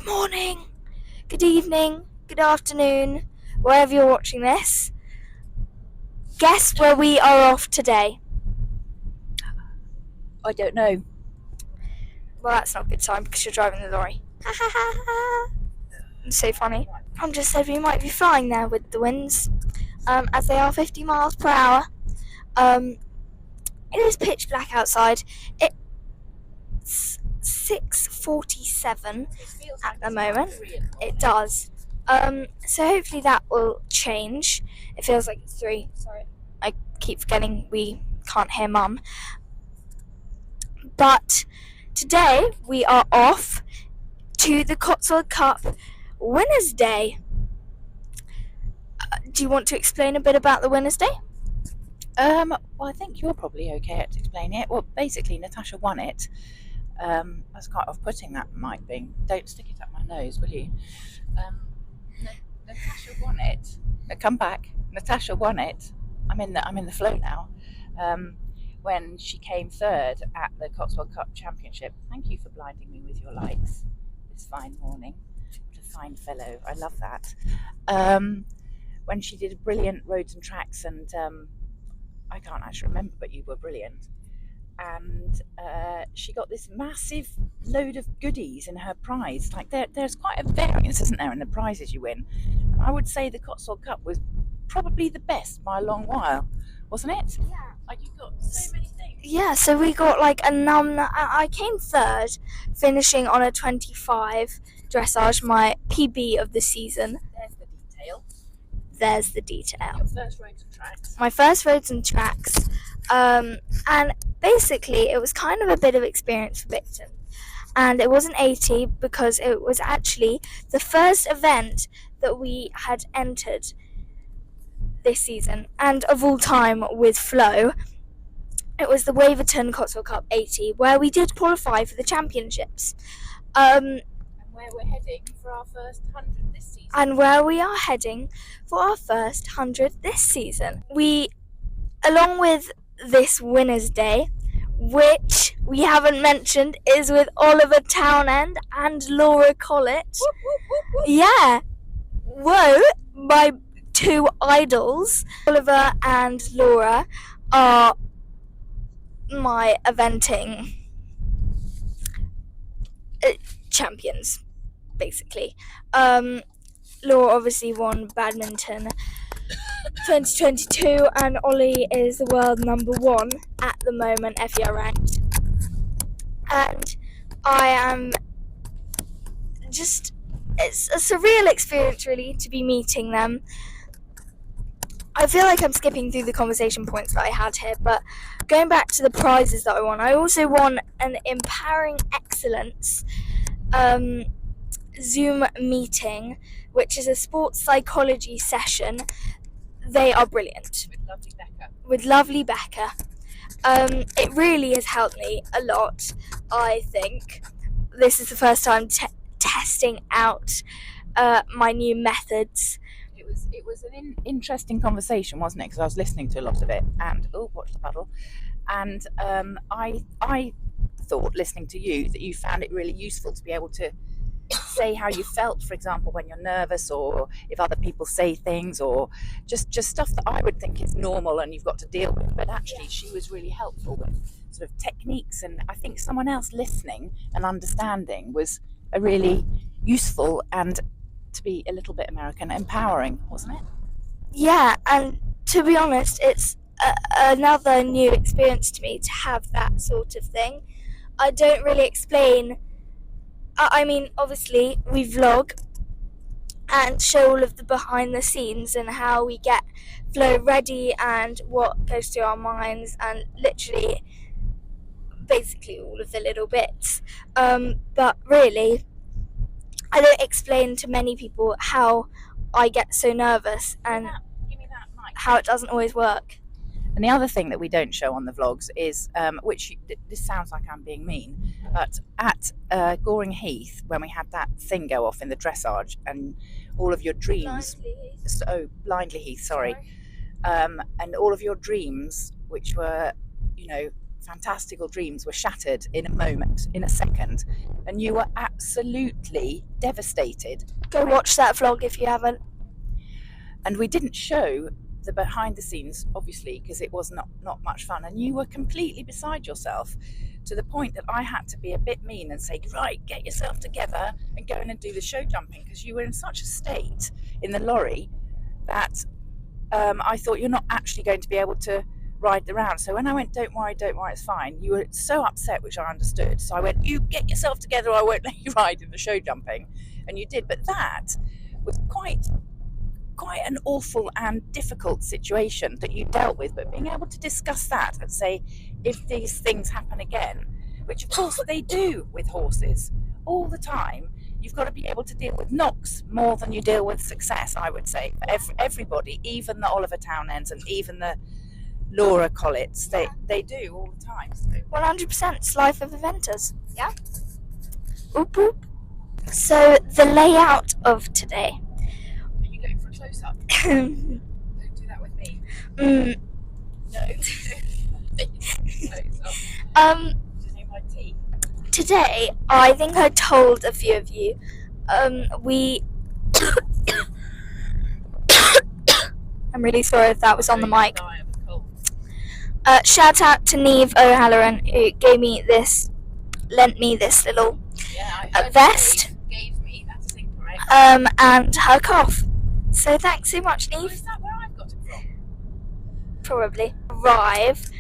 morning, good evening, good afternoon, wherever you're watching this. Guess where we are off today? I don't know. Well, that's not a good time because you're driving the lorry. It's so funny. Tom just said we might be flying there with the winds, as they are 50 miles per hour. It is pitch black outside. It's 6:47 at the moment. It does. So hopefully that will change. It feels like it's 3. Sorry, I keep forgetting we can't hear Mum. But today we are off to the Cotswold Cup Winners' Day. Do you want to explain a bit about the Winners' Day? Well, I think you're probably okay to explain it. Well, basically, Natasha won it. That's quite off-putting, that might be. Don't stick it up my nose, will you? Natasha won it. Come back. Natasha won it. I'm in the flow now. When she came third at the Cotswold Cup Championship. Thank you for blinding me with your lights this fine morning. What a fine fellow. I love that. When she did brilliant roads and tracks, and I can't actually remember, but you were brilliant. And she got this massive load of goodies in her prize. Like there's quite a variance, isn't there, in the prizes you win? And I would say the Cotswold Cup was probably the best by a long while, wasn't it? Yeah. Like you got so many things. Yeah, so we got like a I came third, finishing on a 25 dressage, my PB of the season. There's the detail. Your first roads and tracks. My first roads and tracks. And basically it was kind of a bit of experience for Victon. And it wasn't 80 because it was actually the first event that we had entered this season, and of all time with Flo. It was the Waverton Cotswold Cup 80, where we did qualify for the championships. And where we're heading for our first 100 this season. And where we are heading for our first 100 this season. We, along with this Winners' Day, which we haven't mentioned, is with Oliver Townend and Laura Collett. Whoop, whoop, whoop, whoop. Yeah. Whoa, my two idols. Oliver and Laura are my eventing champions, basically. Laura obviously won badminton 2022, and Ollie is the world number 1 at the moment, FER ranked. And I am just, it's a surreal experience really to be meeting them. I feel like I'm skipping through the conversation points that I had here, but going back to the prizes that I won, I also won an Empowering Excellence Zoom meeting, which is a sports psychology session. They are brilliant. With lovely Becca. It really has helped me a lot, I think. This is the first time testing out my new methods. It was an interesting conversation, wasn't it? Because I was listening to a lot of it, and watch the puddle. And I thought, listening to you, that you found it really useful to be able to say how you felt, for example, when you're nervous, or if other people say things, or just stuff that I would think is normal and you've got to deal with. But actually, she was really helpful with sort of techniques, and I think someone else listening and understanding was a really useful and, to be a little bit American, empowering, wasn't it? Yeah, and to be honest, it's another new experience to me to have that sort of thing. I don't really explain. I mean, obviously, we vlog and show all of the behind the scenes and how we get Flo ready and what goes through our minds, and literally, basically all of the little bits. But really, I don't explain to many people how I get so nervous and how it doesn't always work. And the other thing that we don't show on the vlogs is, this sounds like I'm being mean, but at Goring Heath, when we had that thing go off in the dressage, and all of your dreams, Blindley Heath, sorry. And all of your dreams, which were, fantastical dreams were shattered in a moment, in a second, and you were absolutely devastated. Go watch that vlog if you haven't. And we didn't show the behind the scenes, obviously, because it was not much fun, and you were completely beside yourself, to the point that I had to be a bit mean and say, right, get yourself together and go in and do the show jumping, because you were in such a state in the lorry that I thought you're not actually going to be able to ride the round. So when I went, don't worry, it's fine, you were so upset, which I understood. So I went, you get yourself together or I won't let you ride in the show jumping. And you did. But that was quite an awful and difficult situation that you dealt with. But being able to discuss that and say, if these things happen again, which of course they do with horses all the time, you've got to be able to deal with knocks more than you deal with success, I would say, for everybody, even the Oliver Townends and even the Laura Colletts. They do all the time. So. 100%. It's life of inventors. Yeah. Oop, oop. So the layout of today. Are you going for a close-up? Don't do that with me. No. Just need my tea. Today, I think I told a few of you, we... I'm really sorry if that was on the mic. Shout out to Neve O'Halloran, who lent me this little vest, gave me, that's incorrect. and her cough. So thanks so much, Neve. Is that where I've got it from? Probably. Arrive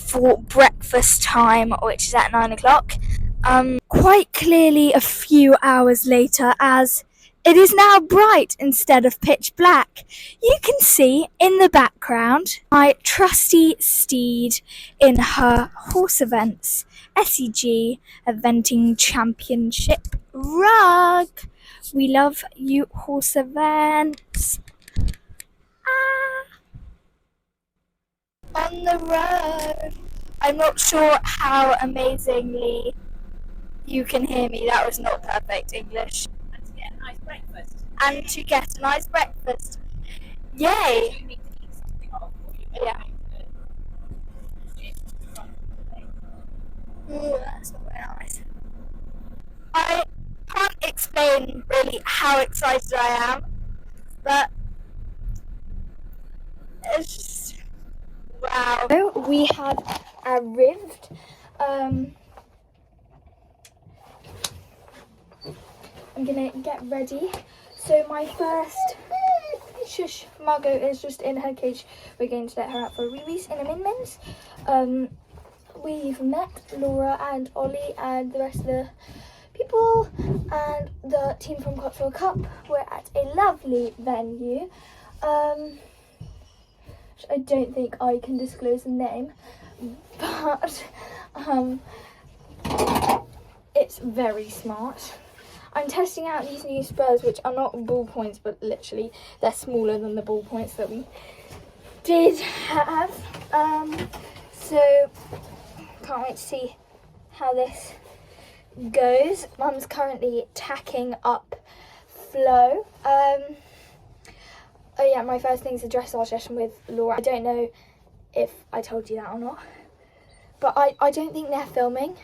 for breakfast time, which is at 9 o'clock. Quite clearly a few hours later, as it is now bright instead of pitch black. You can see in the background my trusty steed in her horse events SEG Eventing Championship rug. We love you, horse events. On the road. I'm not sure how amazingly you can hear me. That was not perfect English. And to get a nice breakfast. And to get a nice breakfast. Yay! You need to eat something off before you Yeah. It. Ooh, that's not very nice. I can't explain really how excited I am, but it's just wow. We have arrived. I'm gonna get ready. So my first shush, Margot is just in her cage. We're going to let her out for a wee in a min-mins. We've met Laura and Ollie and the rest of the people and the team from Cotswold Cup. We're at a lovely venue. I don't think I can disclose the name, but it's very smart. I'm testing out these new spurs, which are not ball points, but literally they're smaller than the ball points that we did have. So can't wait to see how this goes. Mum's currently tacking up Flo. Oh yeah, my first thing's a dressage session with Laura. I don't know if I told you that or not, but I don't think they're filming,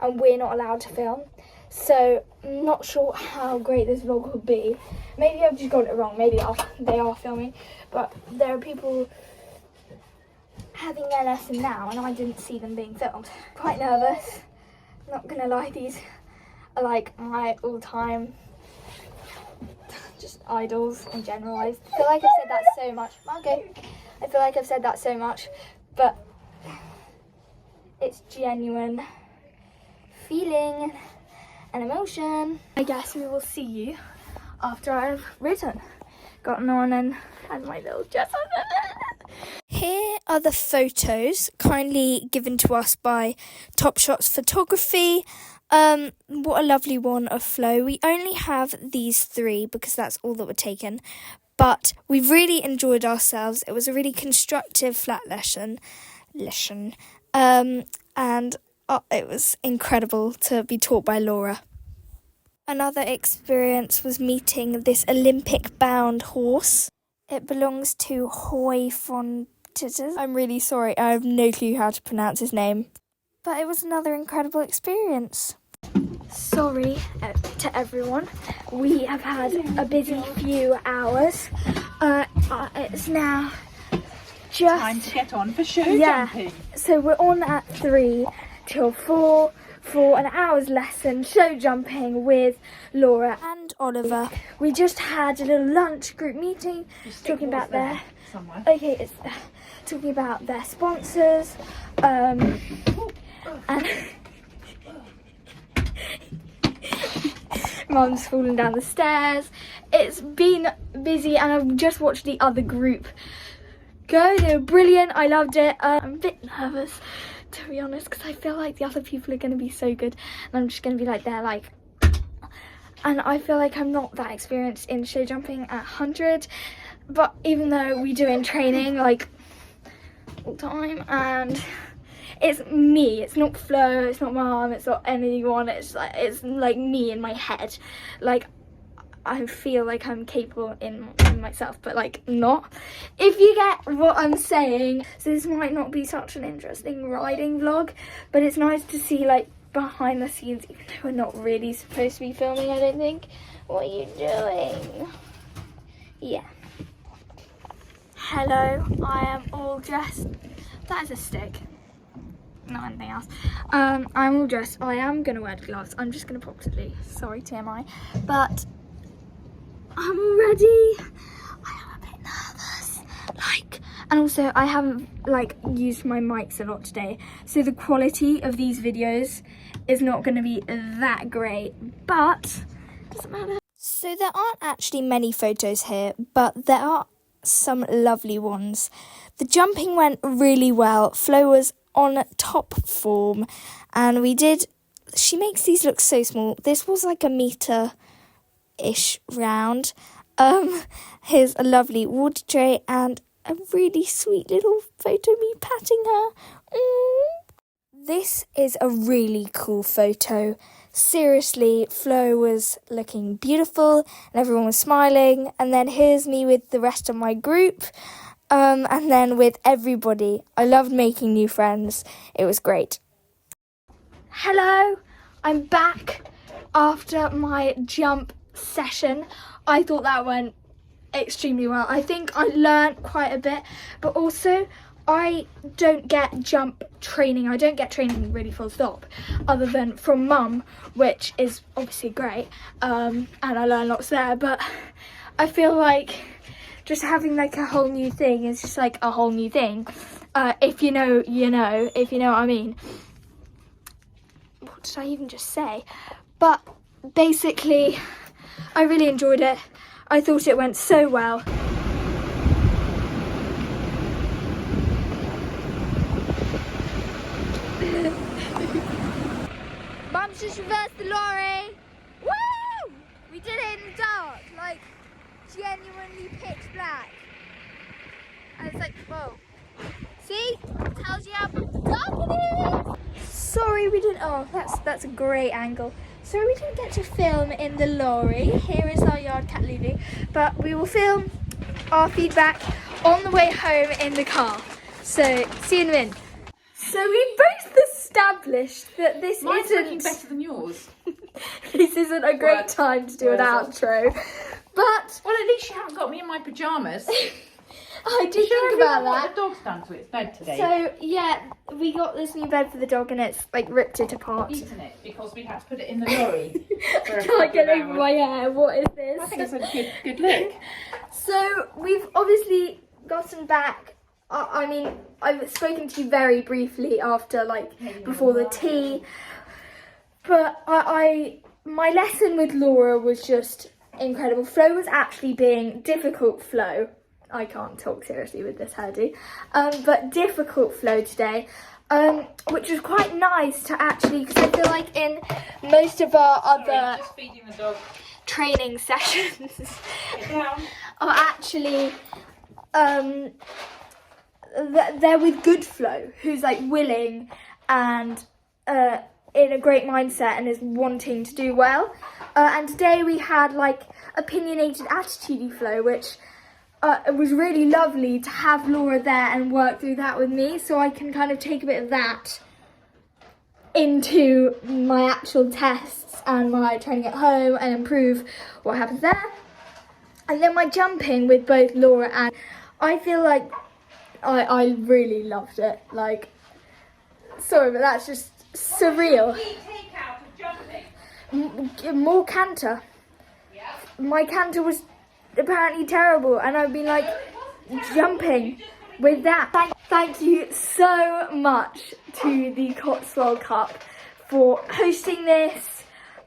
and we're not allowed to film. So I'm not sure how great this vlog will be. Maybe I've just got it wrong. Maybe they are filming, but there are people having their lesson now, and I didn't see them being filmed. Quite nervous. Not gonna lie, these are like my all-time just idols in general. I feel like I've said that so much. Margot, I feel like I've said that so much, but it's genuine feeling and emotion. I guess we will see you after I've ridden, gotten on and had my little dress on. Here are the photos kindly given to us by Top Shots Photography. What a lovely one of Flo. We only have these 3 because that's all that were taken, but we really enjoyed ourselves. It was a really constructive flat lesson, and it was incredible to be taught by Laura. Another experience was meeting this Olympic-bound horse. It belongs to Hoi Fontaine. competitors. I'm really sorry, I have no clue how to pronounce his name. But it was another incredible experience. Sorry to everyone. We have had a busy few hours. It's now just time to get on for show jumping. So we're on at 3 till 4 for an hour's lesson show jumping with Laura and Oliver. We just had a little lunch group meeting talking about their talking about their sponsors and Mum's fallen down the stairs. It's been busy and I've just watched the other group go. They were brilliant. I loved it. I'm a bit nervous, to be honest, because I feel like the other people are going to be so good and I'm just going to be like there like, and I feel like I'm not that experienced in show jumping at 100, but even though we do in training like all the time, and it's me, it's not Flo, it's not Mum, it's not anyone, it's like me in my head. Like I feel like I'm capable in myself, but like not. If you get what I'm saying. So this might not be such an interesting riding vlog, but it's nice to see like behind the scenes, even though we're not really supposed to be filming, I don't think. What are you doing? Yeah. Hello, I am all dressed. That is a stick. Not anything else. I'm all dressed. I am gonna wear gloves. I'm just gonna possibly. Sorry, TMI, but I'm all ready. I am a bit nervous. And also I haven't used my mics a lot today, so the quality of these videos is not going to be that great, but doesn't matter. So there aren't actually many photos here, but there are some lovely ones. The jumping went really well. Flo was on top form, and she makes these look so small. This was like a meter-ish round. Here's a lovely water tray and a really sweet little photo of me patting her. This is a really cool photo. Seriously, Flo was looking beautiful and everyone was smiling. And then here's me with the rest of my group. And then with everybody. I loved making new friends. It was great. Hello, I'm back after my jump session. I thought that went extremely well. I think I learned quite a bit, but also I don't get jump training. I don't get training really full stop, other than from Mum, which is obviously great, and I learn lots there, but I feel like just having like a whole new thing is just like a whole new thing. If you know, you know, if you know what I mean. What did I even just say? But basically, I really enjoyed it. I thought it went so well. Mum's just reversed the lorry. Woo! We did it in the dark, like genuinely pitch black. And it's like, whoa. See? Tells you how dark it is. Sorry we didn't, oh, that's a great angle. Sorry we didn't get to film in the lorry. Here is our yard cat Lulu. But we will film our feedback on the way home in the car. So, see you in a minute. So we both established that this Mine's looking isn't... better than yours. This isn't a great time to do an outro. But... Well, at least you haven't got me in my pyjamas. I did think about that. What the dog's done to its bed today. So, yeah, we got this new bed for the dog and it's, like, ripped it apart. Eaten it because we had to put it in the lorry. I can't get over my hair. What is this? I think it's a good look. So, we've obviously gotten back. I mean, I've spoken to you very briefly after, before the tea. But my lesson with Laura was just incredible. Flo was actually being difficult Flo. I can't talk seriously with this hairdo. But difficult Flo today. Which was quite nice to actually, because I feel like in most of our other just feeding the dog. Training sessions are actually they're with good Flo, who's like willing and in a great mindset and is wanting to do well. And today we had like opinionated attitude Flo, which it was really lovely to have Laura there and work through that with me, so I can kind of take a bit of that into my actual tests and my training at home and improve what happens there. And then my jumping with both Laura and I feel like I really loved it. Like, sorry, but that's just surreal. More canter. My canter was apparently terrible, and I've been like jumping with that. Thank you so much to the Cotswold Cup for hosting this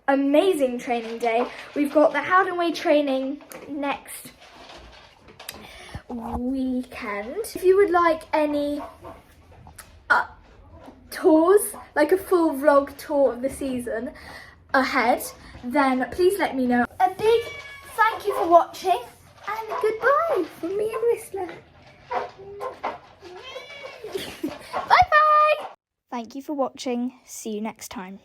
amazing training day. We've got the Howden Way training next weekend. If you would like any tours, like a full vlog tour of the season ahead, then please let me know. A big thank you for watching, and goodbye from me and Whistler. Bye bye! Thank you for watching. See you next time.